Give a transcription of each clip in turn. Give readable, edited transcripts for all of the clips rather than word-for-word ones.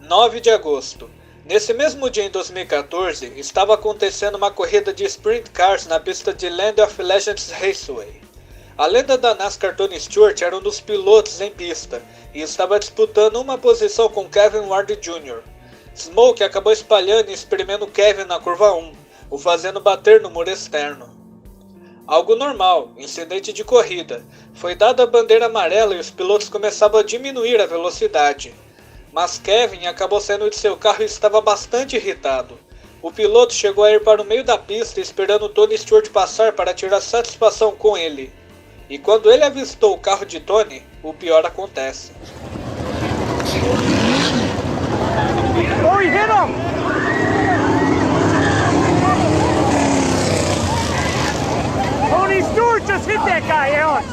9 de agosto. Nesse mesmo dia em 2014, estava acontecendo uma corrida de sprint cars na pista de Land of Legends Raceway. A lenda da NASCAR Tony Stewart era um dos pilotos em pista e estava disputando uma posição com Kevin Ward Jr. Smoke acabou espalhando e espremendo Kevin na curva 1, o fazendo bater no muro externo. Algo normal, incidente de corrida. Foi dada a bandeira amarela e os pilotos começavam a diminuir a velocidade. Mas Kevin acabou saindo de seu carro e estava bastante irritado. O piloto chegou a ir para o meio da pista esperando Tony Stewart passar para tirar satisfação com ele. E quando ele avistou o carro de Tony, o pior acontece. Oh, he hit him! Tony Stewart just hit that guy, Alan!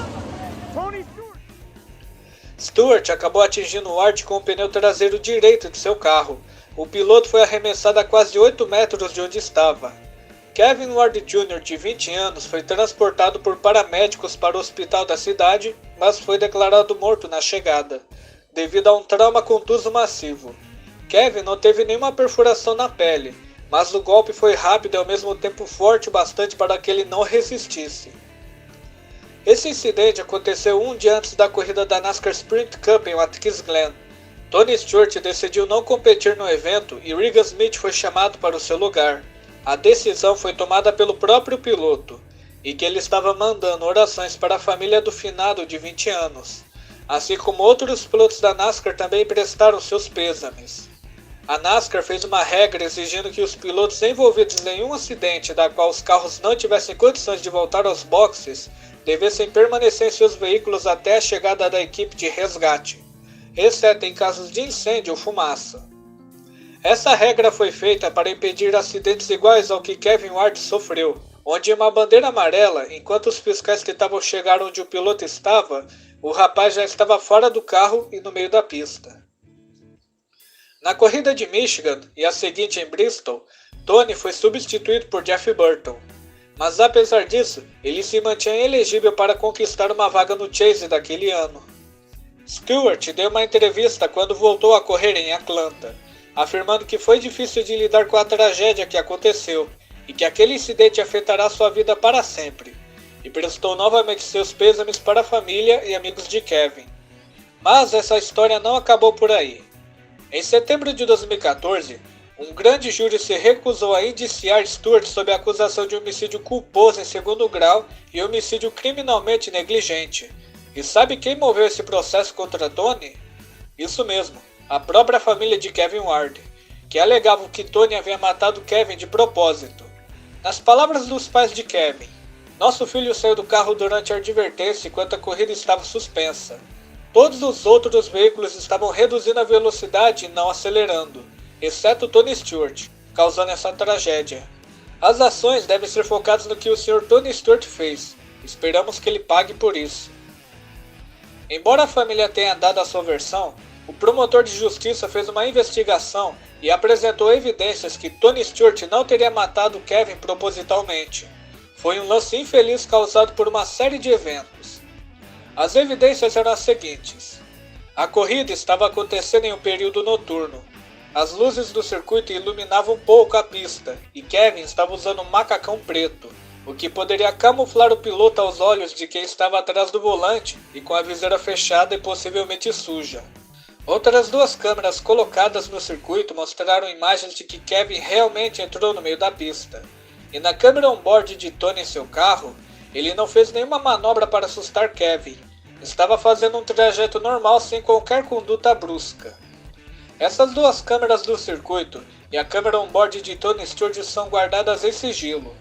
Tony Stewart! Stewart acabou atingindo Ward com o pneu traseiro direito de seu carro. O piloto foi arremessado a quase 8 metros de onde estava. Kevin Ward Jr., de 20 anos, foi transportado por paramédicos para o hospital da cidade, mas foi declarado morto na chegada, devido a um trauma contuso massivo. Kevin não teve nenhuma perfuração na pele, mas o golpe foi rápido e ao mesmo tempo forte o bastante para que ele não resistisse. Esse incidente aconteceu um dia antes da corrida da NASCAR Sprint Cup em Watkins Glen. Tony Stewart decidiu não competir no evento e Regan Smith foi chamado para o seu lugar. A decisão foi tomada pelo próprio piloto, e que ele estava mandando orações para a família do finado de 20 anos, assim como outros pilotos da NASCAR também prestaram seus pêsames. A NASCAR fez uma regra exigindo que os pilotos envolvidos em um acidente da qual os carros não tivessem condições de voltar aos boxes devessem permanecer em seus veículos até a chegada da equipe de resgate, exceto em casos de incêndio ou fumaça. Essa regra foi feita para impedir acidentes iguais ao que Kevin Ward sofreu, onde uma bandeira amarela, enquanto os fiscais tentavam chegar onde o piloto estava, o rapaz já estava fora do carro e no meio da pista. Na corrida de Michigan e a seguinte em Bristol, Tony foi substituído por Jeff Burton, mas apesar disso, ele se mantinha elegível para conquistar uma vaga no Chase daquele ano. Stewart deu uma entrevista quando voltou a correr em Atlanta, afirmando que foi difícil de lidar com a tragédia que aconteceu e que aquele incidente afetará sua vida para sempre, e prestou novamente seus pêsames para a família e amigos de Kevin. Mas essa história não acabou por aí. Em setembro de 2014, um grande júri se recusou a indiciar Stewart sob a acusação de homicídio culposo em segundo grau e homicídio criminalmente negligente. E sabe quem moveu esse processo contra Tony? Isso mesmo, a própria família de Kevin Ward, que alegavam que Tony havia matado Kevin de propósito. Nas palavras dos pais de Kevin, nosso filho saiu do carro durante a advertência enquanto a corrida estava suspensa. Todos os outros veículos estavam reduzindo a velocidade e não acelerando, exceto Tony Stewart, causando essa tragédia. As ações devem ser focadas no que o Sr. Tony Stewart fez. Esperamos que ele pague por isso. Embora a família tenha dado a sua versão, o promotor de justiça fez uma investigação e apresentou evidências que Tony Stewart não teria matado Kevin propositalmente. Foi um lance infeliz causado por uma série de eventos. As evidências eram as seguintes. A corrida estava acontecendo em um período noturno. As luzes do circuito iluminavam pouco a pista e Kevin estava usando um macacão preto, o que poderia camuflar o piloto aos olhos de quem estava atrás do volante e com a viseira fechada e possivelmente suja. Outras duas câmeras colocadas no circuito mostraram imagens de que Kevin realmente entrou no meio da pista. E na câmera on-board de Tony em seu carro, ele não fez nenhuma manobra para assustar Kevin. Estava fazendo um trajeto normal sem qualquer conduta brusca. Essas duas câmeras do circuito e a câmera on-board de Tony Stewart são guardadas em sigilo.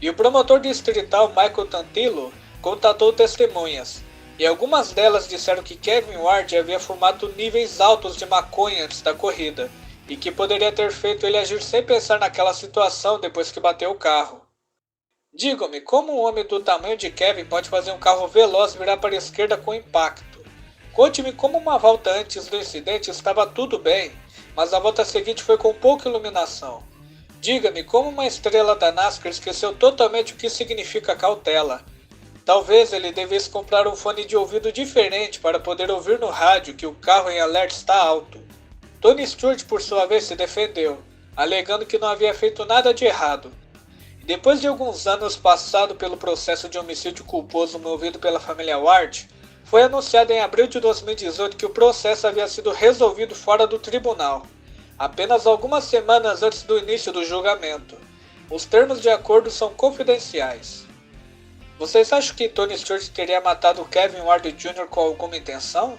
E o promotor distrital Michael Tantillo contatou testemunhas, e algumas delas disseram que Kevin Ward havia fumado níveis altos de maconha antes da corrida, e que poderia ter feito ele agir sem pensar naquela situação depois que bateu o carro. Digam-me, como um homem do tamanho de Kevin pode fazer um carro veloz virar para a esquerda com impacto? Conte-me como uma volta antes do incidente estava tudo bem, mas a volta seguinte foi com pouca iluminação. Diga-me como uma estrela da NASCAR esqueceu totalmente o que significa cautela. Talvez ele devesse comprar um fone de ouvido diferente para poder ouvir no rádio que o carro em alerta está alto. Tony Stewart, por sua vez, se defendeu, alegando que não havia feito nada de errado. Depois de alguns anos passado pelo processo de homicídio culposo movido pela família Ward, foi anunciado em abril de 2018 que o processo havia sido resolvido fora do tribunal, apenas algumas semanas antes do início do julgamento. Os termos de acordo são confidenciais. Vocês acham que Tony Stewart teria matado Kevin Ward Jr. com alguma intenção?